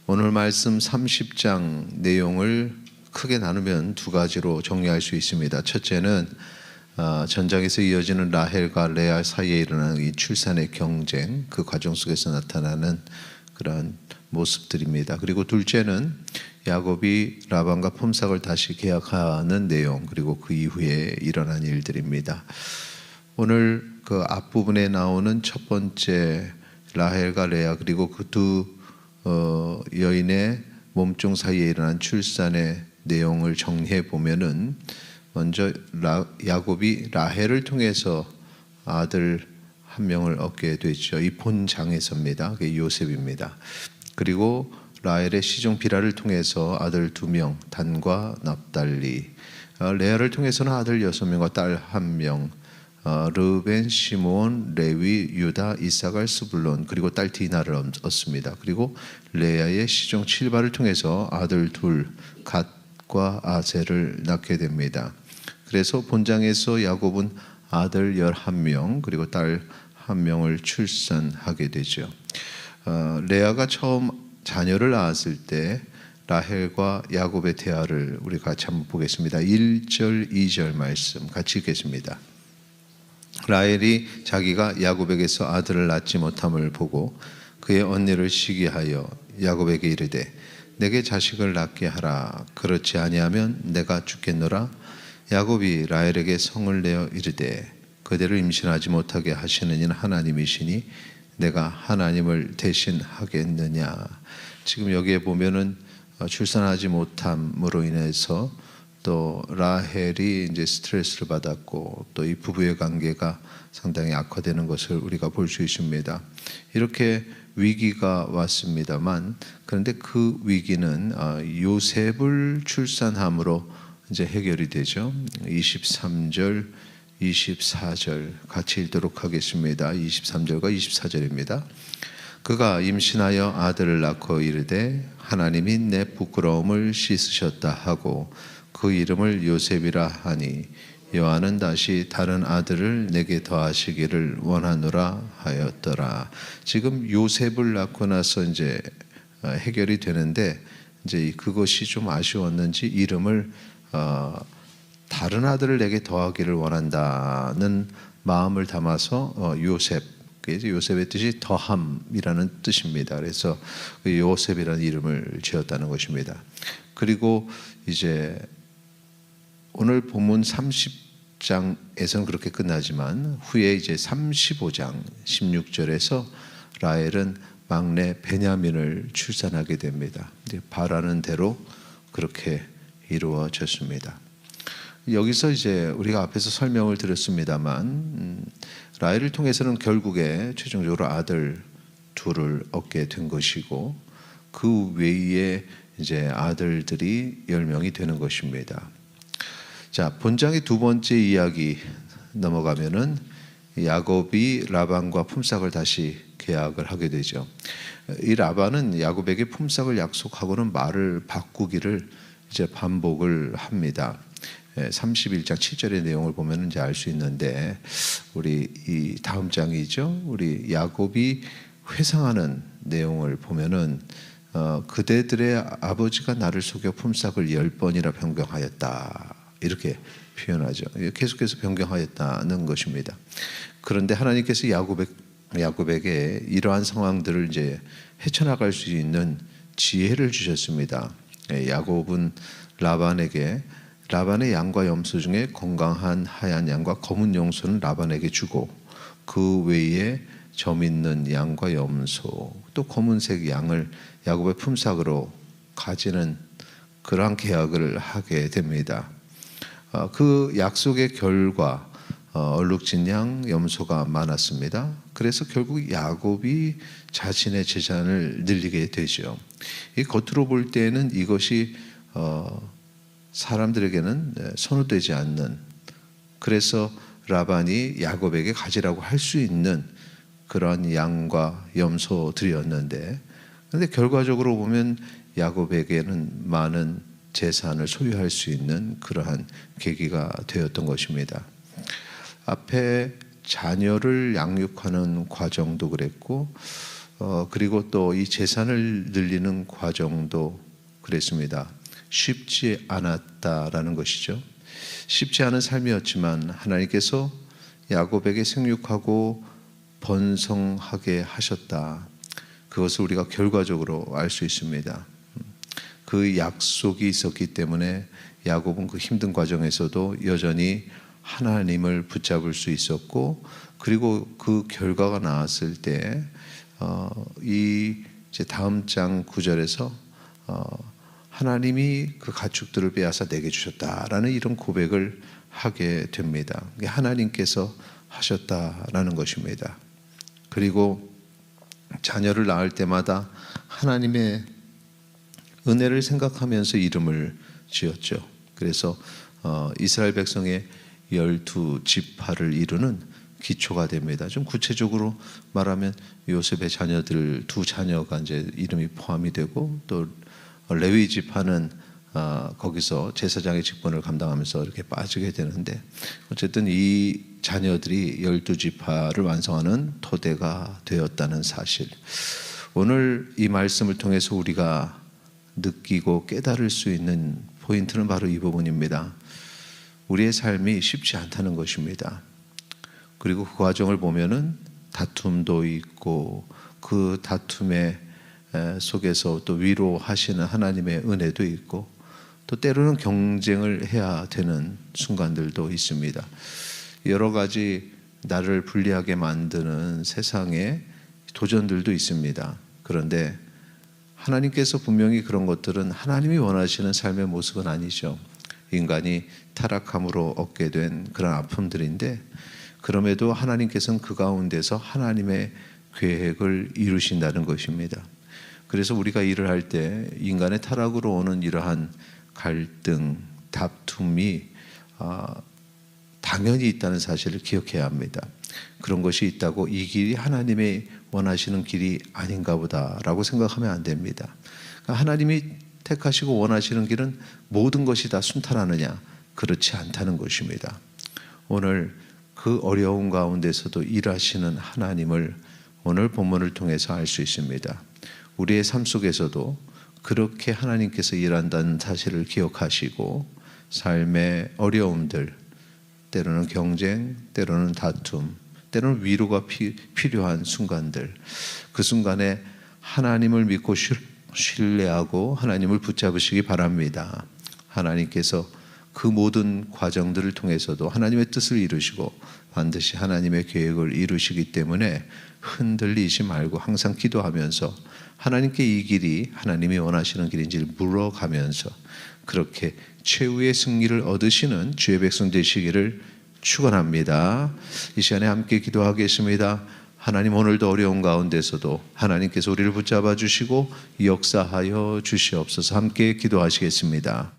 오늘 말씀 30장 내용을 크게 나누면 두 가지로 정리할 수 있습니다. 첫째는 전장에서 이어지는 라헬과 레아 사이에 일어나는 이 출산의 경쟁, 그 과정 속에서 나타나는 그런 모습들입니다. 그리고 둘째는 야곱이 라반과 품삯을 다시 계약하는 내용, 그리고 그 이후에 일어난 일들입니다. 오늘 그 앞부분에 나오는 첫 번째 라헬과 레아, 그리고 그 두 여인의 몸종 사이에 일어난 출산의 내용을 정리해 보면은, 먼저 야곱이 라헬을 통해서 아들 한 명을 얻게 되죠. 이 본장에서입니다. 그게 요셉입니다. 그리고 라헬의 시종 비라를 통해서 아들 2명, 단과 납달리. 레아를 통해서는 아들 6명과 딸 1명, 르벤, 시므온, 레위, 유다, 이사갈, 스불론, 그리고 딸 디나를 얻습니다. 그리고 레아의 시종 7바를 통해서 아들 2, 갓과 아셀을 낳게 됩니다. 그래서 본장에서 야곱은 아들 11명, 그리고 딸 1명을 출산하게 되죠. 레아가 처음 자녀를 낳았을 때 라헬과 야곱의 대화를 우리 같이 한번 보겠습니다. 1절, 2절 말씀 같이 읽겠습니다. 라헬이 자기가 야곱에게서 아들을 낳지 못함을 보고 그의 언니를 시기하여 야곱에게 이르되 내게 자식을 낳게 하라. 그렇지 아니하면 내가 죽겠노라. 야곱이 라헬에게 성을 내어 이르되 그대를 임신하지 못하게 하시는 이는 하나님이시니 내가 하나님을 대신하겠느냐. 지금 여기에 보면은 출산하지 못함으로 인해서 또 라헬이 이제 스트레스를 받았고 또 이 부부의 관계가 상당히 악화되는 것을 우리가 볼 수 있습니다. 이렇게 위기가 왔습니다만, 그런데 그 위기는 요셉을 출산함으로 이제 해결이 되죠. 23절, 24절 같이 읽도록 하겠습니다. 23절과 24절입니다. 그가 임신하여 아들을 낳고 이르되 하나님이 내 부끄러움을 씻으셨다 하고 그 이름을 요셉이라 하니 여호와는 다시 다른 아들을 내게 더하시기를 원하노라 하였더라. 지금 요셉을 낳고 나서 이제 해결이 되는데, 이제 그것이 좀 아쉬웠는지 이름을 다른 아들을 내게 더하기를 원한다는 마음을 담아서 요셉, 요셉의 뜻이 더함이라는 뜻입니다. 그래서 요셉이라는 이름을 지었다는 것입니다. 그리고 이제 오늘 본문 30장에서는 그렇게 끝나지만 후에 이제 35장 16절에서 라헬은 막내 베냐민을 출산하게 됩니다. 바라는 대로 그렇게 이루어졌습니다. 여기서 이제 우리가 앞에서 설명을 드렸습니다만, 라헬을 통해서는 결국에 최종적으로 아들 2을 얻게 된 것이고, 그 외에 이제 아들들이 10명이 되는 것입니다. 자, 본장의 두 번째 이야기 넘어가면은 야곱이 라반과 품삯을 다시 계약을 하게 되죠. 이 라반은 야곱에게 품삯을 약속하고는 말을 바꾸기를 이제 반복을 합니다. 31장 7절의 내용을 보면 이제 알 수 있는데, 우리 이 다음 장이죠. 우리 야곱이 회상하는 내용을 보면은 그대들의 아버지가 나를 속여 품삯을 10번이나 변경하였다. 이렇게 표현하죠. 계속해서 변경하였다는 것입니다. 그런데 하나님께서 야곱에게 이러한 상황들을 이제 헤쳐나갈 수 있는 지혜를 주셨습니다. 야곱은 라반의 양과 염소 중에 건강한 하얀 양과 검은 염소는 라반에게 주고, 그 외에 점 있는 양과 염소, 또 검은색 양을 야곱의 품삯으로 가지는 그러한 계약을 하게 됩니다. 그 약속의 결과 얼룩진 양, 염소가 많았습니다. 그래서 결국 야곱이 자신의 재산을 늘리게 되죠. 이 겉으로 볼 때는 이것이 사람들에게는 선호되지 않는, 그래서 라반이 야곱에게 가지라고 할 수 있는 그러한 양과 염소들이었는데, 그런데 결과적으로 보면 야곱에게는 많은 재산을 소유할 수 있는 그러한 계기가 되었던 것입니다. 앞에 자녀를 양육하는 과정도 그랬고, 그리고 또 이 재산을 늘리는 과정도 그랬습니다. 쉽지 않았다라는 것이죠. 쉽지 않은 삶이었지만 하나님께서 야곱에게 생육하고 번성하게 하셨다. 그것을 우리가 결과적으로 알 수 있습니다. 그 약속이 있었기 때문에 야곱은 그 힘든 과정에서도 여전히 하나님을 붙잡을 수 있었고, 그리고 그 결과가 나왔을 때 이 이제 다음 장 9절에서 하나님이 그 가축들을 빼앗아 내게 주셨다라는 이런 고백을 하게 됩니다. 하나님께서 하셨다라는 것입니다. 그리고 자녀를 낳을 때마다 하나님의 은혜를 생각하면서 이름을 지었죠. 그래서 이스라엘 백성의 12지파를 이루는 기초가 됩니다. 좀 구체적으로 말하면 요셉의 자녀들 두 자녀가 이제 이름이 포함이 되고, 또 레위 지파는 거기서 제사장의 직분을 감당하면서 이렇게 빠지게 되는데, 어쨌든 이 자녀들이 12지파를 완성하는 토대가 되었다는 사실. 오늘 이 말씀을 통해서 우리가 느끼고 깨달을 수 있는 포인트는 바로 이 부분입니다. 우리의 삶이 쉽지 않다는 것입니다. 그리고 그 과정을 보면은 다툼도 있고, 그 다툼의 속에서 또 위로하시는 하나님의 은혜도 있고, 또 때로는 경쟁을 해야 되는 순간들도 있습니다. 여러 가지 나를 불리하게 만드는 세상의 도전들도 있습니다. 그런데 하나님께서 분명히 그런 것들은 하나님이 원하시는 삶의 모습은 아니죠. 인간이 타락함으로 얻게 된 그런 아픔들인데, 그럼에도 하나님께서는 그 가운데서 하나님의 계획을 이루신다는 것입니다. 그래서 우리가 일을 할 때 인간의 타락으로 오는 이러한 갈등, 다툼이 당연히 있다는 사실을 기억해야 합니다. 그런 것이 있다고 이 길이 하나님의 원하시는 길이 아닌가 보다라고 생각하면 안 됩니다. 그러니까 하나님이 택하시고 원하시는 길은 모든 것이 다 순탄하느냐? 그렇지 않다는 것입니다. 오늘 그 어려운 가운데서도 일하시는 하나님을 오늘 본문을 통해서 알 수 있습니다. 우리의 삶 속에서도 그렇게 하나님께서 일한다는 사실을 기억하시고, 삶의 어려움들, 때로는 경쟁, 때로는 다툼, 때로는 위로가 필요한 순간들, 그 순간에 하나님을 믿고 신뢰하고 하나님을 붙잡으시기 바랍니다. 하나님께서 그 모든 과정들을 통해서도 하나님의 뜻을 이루시고 반드시 하나님의 계획을 이루시기 때문에 흔들리지 말고 항상 기도하면서 하나님께 이 길이 하나님이 원하시는 길인지를 물어가면서 그렇게 최후의 승리를 얻으시는 주의 백성 되시기를 축원합니다. 이 시간에 함께 기도하겠습니다. 하나님, 오늘도 어려운 가운데서도 하나님께서 우리를 붙잡아 주시고 역사하여 주시옵소서. 함께 기도하시겠습니다.